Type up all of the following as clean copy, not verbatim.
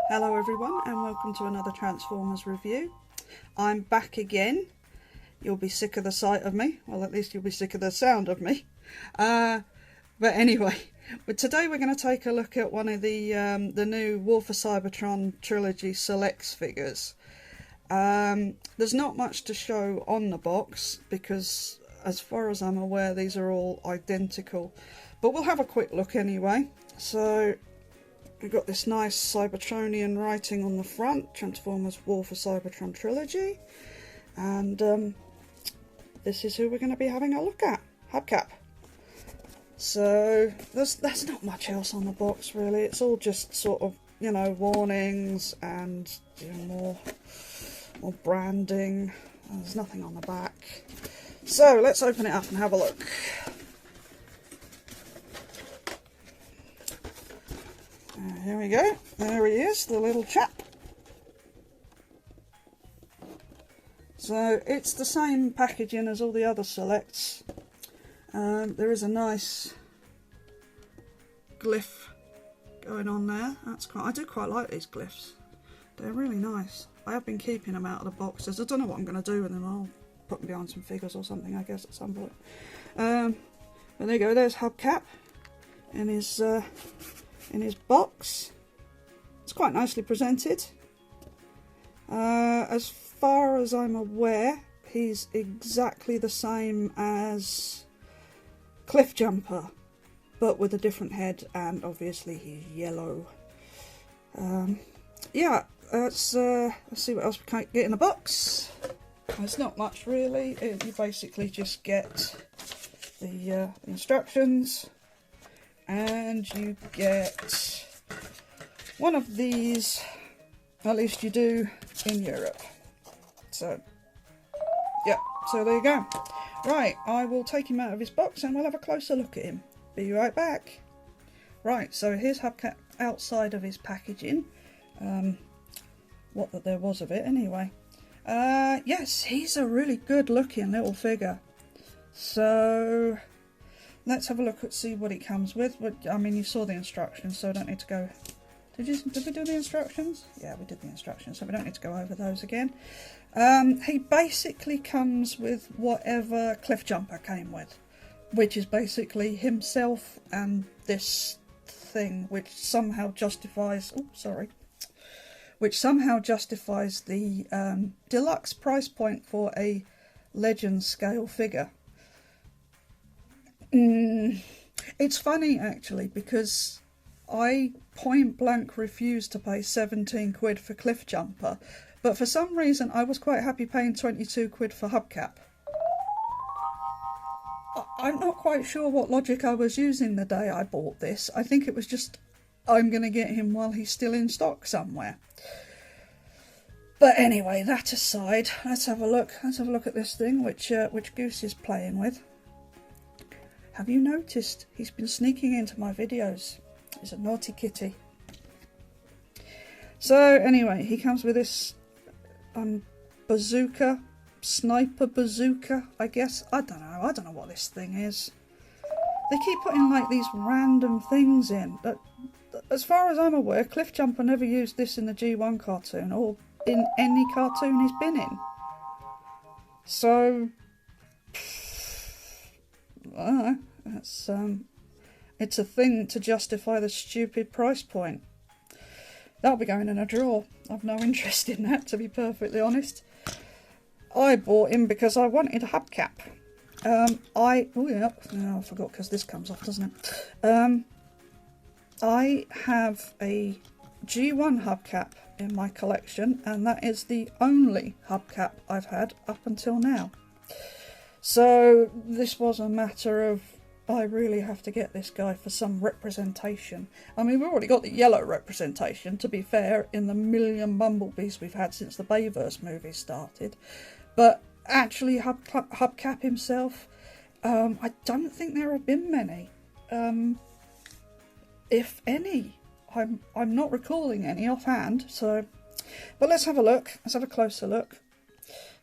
Hello everyone and welcome to another Transformers review. I'm back again. You'll be sick of the sight of me. Well, at least you'll be sick of the sound of me. But anyway, today we're going to take a look at one of the new War for Cybertron Trilogy Selects figures. There's not much to show on the box because, as far as I'm aware, these are all identical. But we'll have a quick look anyway. So we've got this nice Cybertronian writing on the front, Transformers War for Cybertron Trilogy, and this is who we're going to be having a look at, Hubcap. So there's not much else on the box really, it's all just sort of, you know, warnings and more branding. There's nothing on the back. So let's open it up and have a look. Here we go, there he is, the little chap. So it's the same packaging as all the other selects. There is a nice glyph going on there. I do quite like these glyphs. They're really nice. I have been keeping them out of the boxes. I don't know what I'm going to do with them. I'll put them behind some figures or something, I guess, at some point. But there you go, there's Hubcap in his box. It's quite nicely presented. As far as I'm aware, he's exactly the same as Cliffjumper, but with a different head, and obviously he's yellow. Yeah, let's see what else we can get in the box. There's not much really. You basically just get the instructions, and you get one of these, at least you do in Europe. So yeah, so there you go. Right, I will take him out of his box and we'll have a closer look at him. Be right back. Right, so here's Hubcap outside of his packaging. What that there was of it anyway. Yes, he's a really good looking little figure. So let's have a look at see what it comes with. But I mean, you saw the instructions, so I don't need to go. Did we do the instructions? Yeah, we did the instructions, so we don't need to go over those again. He basically comes with whatever Cliffjumper came with, which is basically himself and this thing, which somehow justifies. Oh, sorry. Which somehow justifies the deluxe price point for a legend scale figure. It's funny actually, because I point blank refused to pay 17 quid for Cliffjumper, but for some reason I was quite happy paying 22 quid for Hubcap. I'm not quite sure what logic I was using the day I bought this. I think it was just, I'm going to get him while he's still in stock somewhere. But anyway, that aside, let's have a look. Let's have a look at this thing, which Goose is playing with. Have you noticed he's been sneaking into my videos? He's a naughty kitty. So anyway, he comes with this bazooka, sniper bazooka, I guess. I don't know what this thing is. They keep putting like these random things in. As far as I'm aware, Cliffjumper never used this in the G1 cartoon or in any cartoon he's been in. So I don't know. It's a thing to justify the stupid price point. That'll be going in a drawer. I've no interest in that, to be perfectly honest. I bought him because I wanted a Hubcap. I forgot, because this comes off, doesn't it? I have a G1 Hubcap in my collection, and that is the only Hubcap I've had up until now. So this was a matter of, I really have to get this guy for some representation. I mean, we've already got the yellow representation, to be fair, in the million Bumblebees we've had since the Bayverse movie started. But actually, Hubcap himself, I don't think there have been many. If any. I'm not recalling any offhand, so... But let's have a look. Let's have a closer look.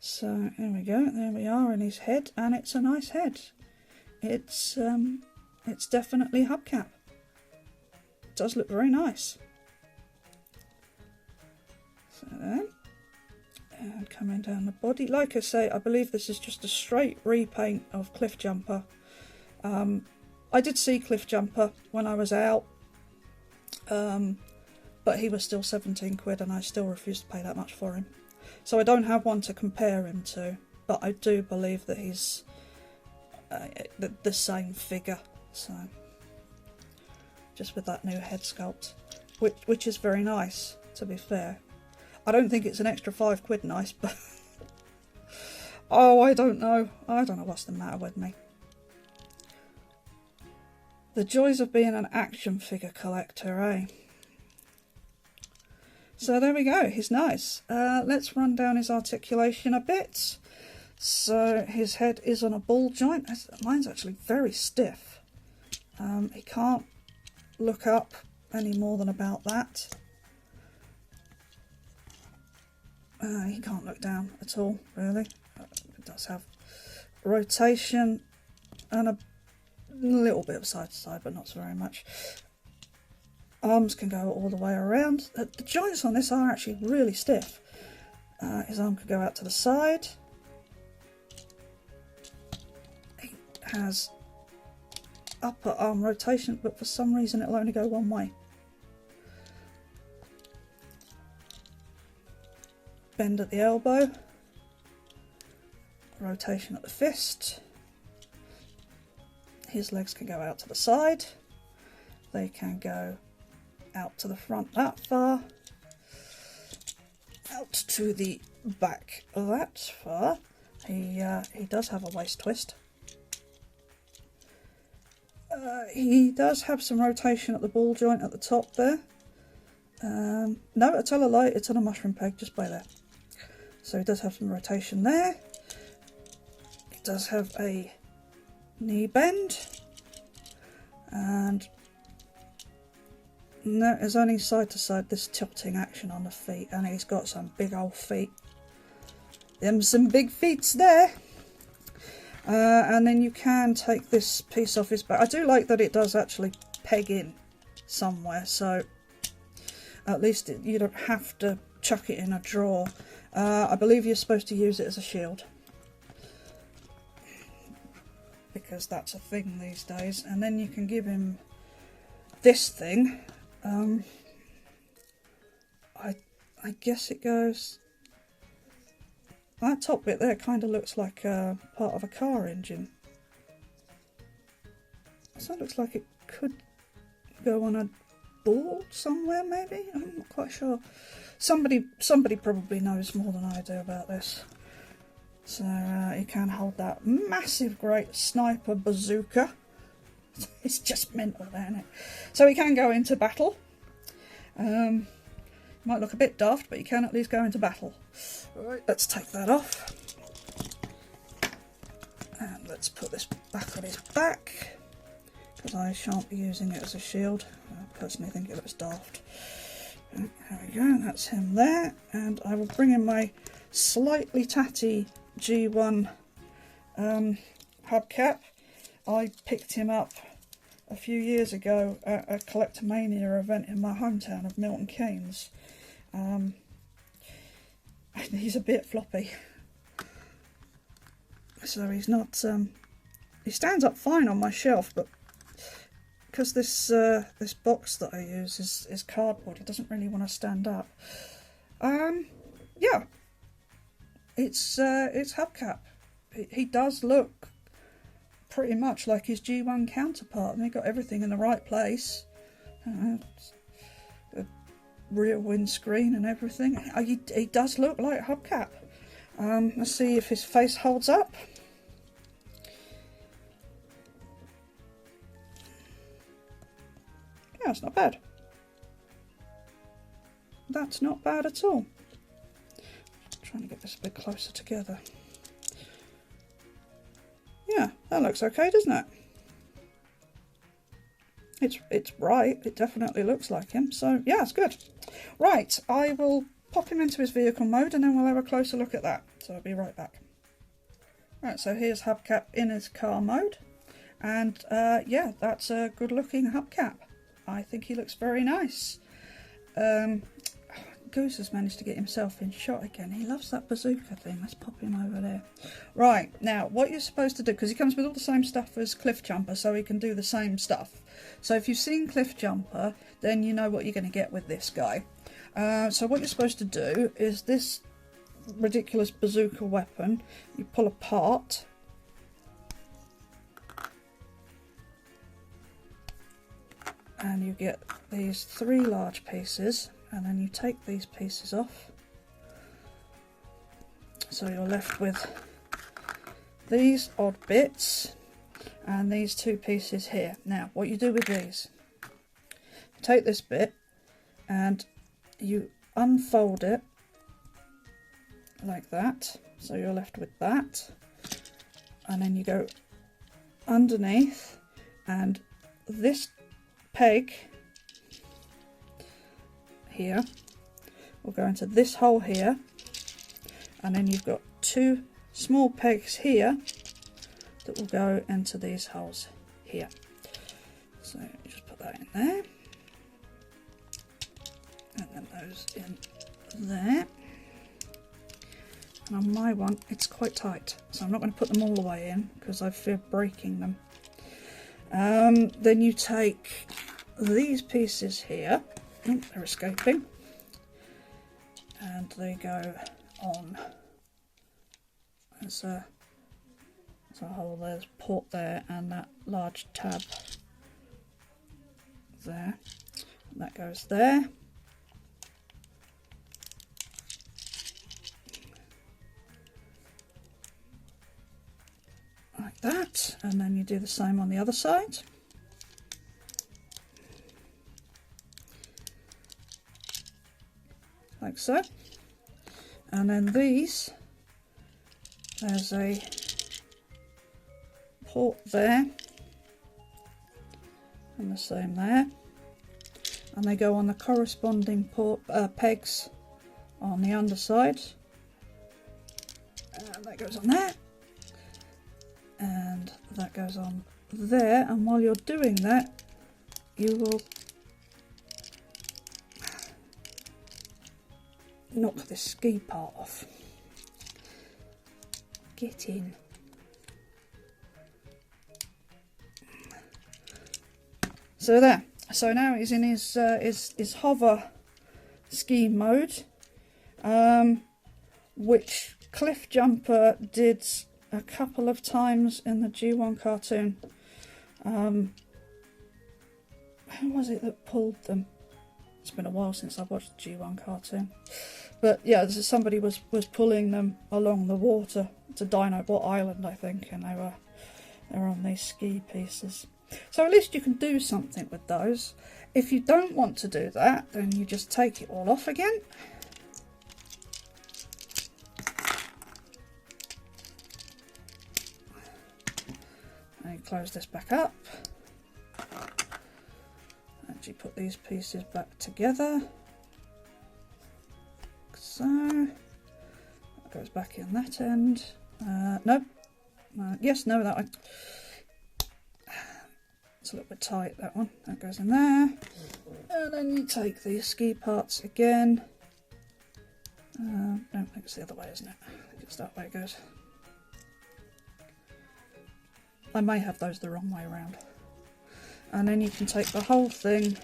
So, here we go. There we are in his head, and it's a nice head. It's definitely Hubcap. It does look very nice. So then, and coming down the body. Like I say, I believe this is just a straight repaint of Cliff Jumper. I did see Cliff Jumper when I was out, but he was still 17 quid and I still refused to pay that much for him. So I don't have one to compare him to, but I do believe that he's the same figure. So, just with that new head sculpt, which is very nice, to be fair. I don't think it's an extra 5 quid nice, but oh, I don't know what's the matter with me. The joys of being an action figure collector, eh? So there we go, he's nice. Let's run down his articulation a bit. So his head is on a ball joint. Mine's actually very stiff. He can't look up any more than about that. He can't look down at all, really. It does have rotation and a little bit of side to side, but not so very much. Arms can go all the way around. The joints on this are actually really stiff. His arm could go out to the side. He has upper arm rotation, but for some reason it'll only go one way. Bend at the elbow. Rotation at the fist. His legs can go out to the side. They can go out to the front that far. Out to the back that far. He does have a waist twist. He does have some rotation at the ball joint at the top there. No, I tell a lie, it's on a mushroom peg just by there. So he does have some rotation there. He does have a knee bend. And no, there's only side to side this tilting action on the feet, and he's got some big old feet. Them some big feets there. And then you can take this piece off his back. I do like that it does actually peg in somewhere, so at least you don't have to chuck it in a drawer. I believe you're supposed to use it as a shield, because that's a thing these days. And then you can give him this thing. I guess it goes... That top bit there kind of looks like part of a car engine. So it looks like it could go on a board somewhere, maybe? I'm not quite sure. Somebody probably knows more than I do about this. So he can hold that massive great sniper bazooka. It's just mental there, isn't it? So he can go into battle. Might look a bit daft, but you can at least go into battle. Right, let's take that off. And let's put this back on his back, because I shan't be using it as a shield. I personally think it looks daft. There we go, that's him there. And I will bring in my slightly tatty G1 hubcap. I picked him up a few years ago at a Collectomania event in my hometown of Milton Keynes. He's a bit floppy, so he's not. He stands up fine on my shelf, but because this box that I use is cardboard, he doesn't really want to stand up. Yeah, it's hubcap. He does look pretty much like his G1 counterpart, and he got everything in the right place. The rear windscreen and everything. He does look like hubcap. Let's see if his face holds up. Yeah, it's not bad. That's not bad at all. Trying to get this a bit closer together. Yeah, that looks okay, doesn't it? It's bright. It definitely looks like him. So yeah, it's good. Right, I will pop him into his vehicle mode, and then we'll have a closer look at that. So I'll be right back. Right, so here's hubcap in his car mode, and yeah, that's a good looking hubcap. I think he looks very nice. Goose has managed to get himself in shot again. He loves that bazooka thing. Let's pop him over there. Right, now what you're supposed to do, because he comes with all the same stuff as Cliff Jumper, so he can do the same stuff. So if you've seen Cliff Jumper, then you know what you're going to get with this guy. So what you're supposed to do is this ridiculous bazooka weapon, you pull apart. And you get these 3 large pieces, and then you take these pieces off. So you're left with these odd bits and these 2 pieces here. Now, what you do with these, you take this bit and you unfold it like that. So you're left with that. And then you go underneath, and this peg here will go into this hole here, and then you've got 2 small pegs here that will go into these holes here. So you just put that in there, and then those in there. And on my one it's quite tight, so I'm not going to put them all the way in because I fear breaking them. Then you take these pieces here, they're escaping, and they go on. There's a hole, there's a port there, and that large tab there, and that goes there. Like that, and then you do the same on the other side. Like so. And then these, there's a port there, and the same there, and they go on the corresponding port pegs on the underside, and that goes on there, and that goes on there. And while you're doing that, you will knock this ski part off. Get in. So there. So now he's in his hover ski mode, which Cliff Jumper did a couple of times in the G1 cartoon. Who was it that pulled them? It's been a while since I've watched the G1 cartoon. But yeah, somebody was pulling them along the water to Dinobot Island, I think, and they were on these ski pieces. So at least you can do something with those. If you don't want to do that, then you just take it all off again. And you close this back up. And you put these pieces back together. So that goes back in that end. No. Yes, no, that one. It's a little bit tight, that one. That goes in there. And then you take these ski parts again. I don't think it's the other way, isn't it? I think it's that way it goes. I may have those the wrong way around. And then you can take the whole thing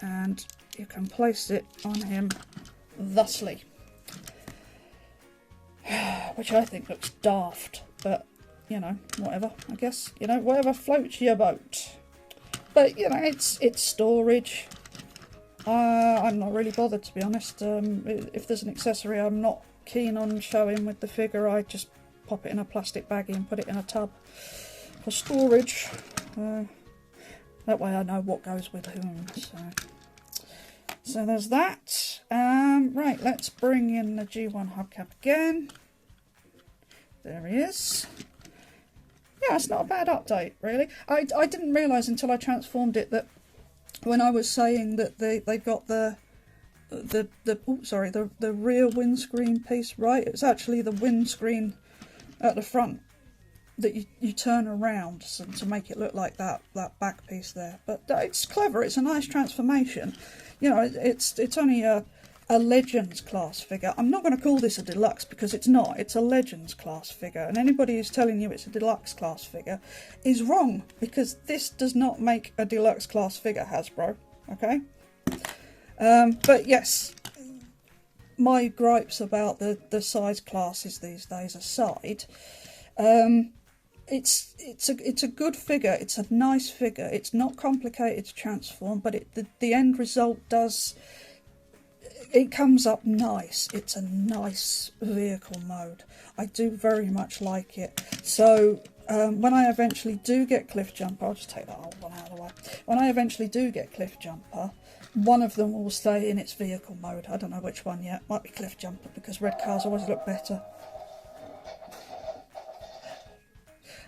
and you can place it on him thusly. Which I think looks daft, but you know, whatever, I guess. You know, whatever floats your boat. But, you know, it's storage. I'm not really bothered, to be honest. If there's an accessory I'm not keen on showing with the figure, I just pop it in a plastic baggie and put it in a tub for storage. That way I know what goes with whom. So there's that. Right, let's bring in the G1 hubcap again. There he is. Yeah, it's not a bad update, really. I didn't realise until I transformed it that when I was saying that they got the rear windscreen piece right, it's actually the windscreen at the front that you turn around to make it look like that back piece there. But it's clever. It's a nice transformation. You know, it's only a a Legends class figure. I'm not going to call this a deluxe because it's not. It's a Legends class figure, and anybody who's telling you it's a deluxe class figure is wrong, because this does not make a deluxe class figure, Hasbro. Okay, but yes, my gripes about the size classes these days aside, it's a good figure. It's a nice figure. It's not complicated to transform, but the end result does. It comes up nice. It's a nice vehicle mode. I do very much like it. So when I eventually do get Cliff Jumper, I'll just take that old one out of the way. When I eventually do get Cliff Jumper, one of them will stay in its vehicle mode. I don't know which one yet. Might be Cliff Jumper, because red cars always look better.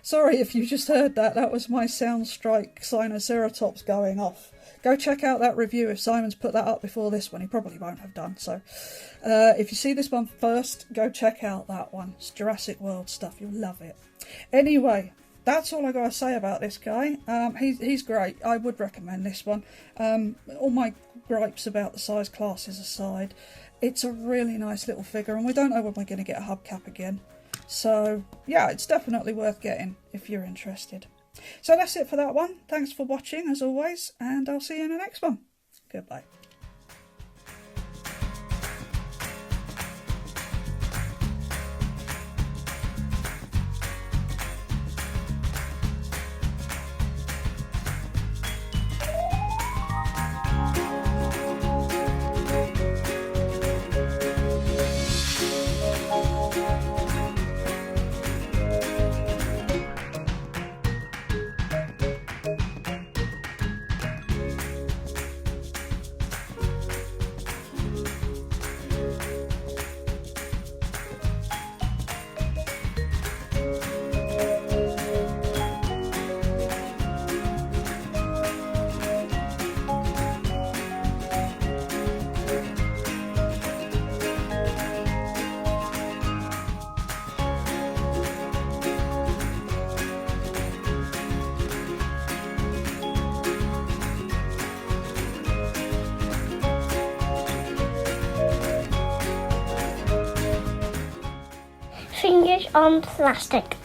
Sorry if you just heard that. That was my Soundstrike Sinoceratops going off. Go check out that review if Simon's put that up before this one. He probably won't have done. So if you see this one first, go check out that one. It's Jurassic World stuff. You'll love it. Anyway, that's all I got to say about this guy. He's great. I would recommend this one. All my gripes about the size classes aside, it's a really nice little figure, and we don't know when we're going to get a hubcap again. So yeah, it's definitely worth getting if you're interested. So that's it for that one. Thanks for watching as always, and I'll see you in the next one. Goodbye. Fingers on plastic.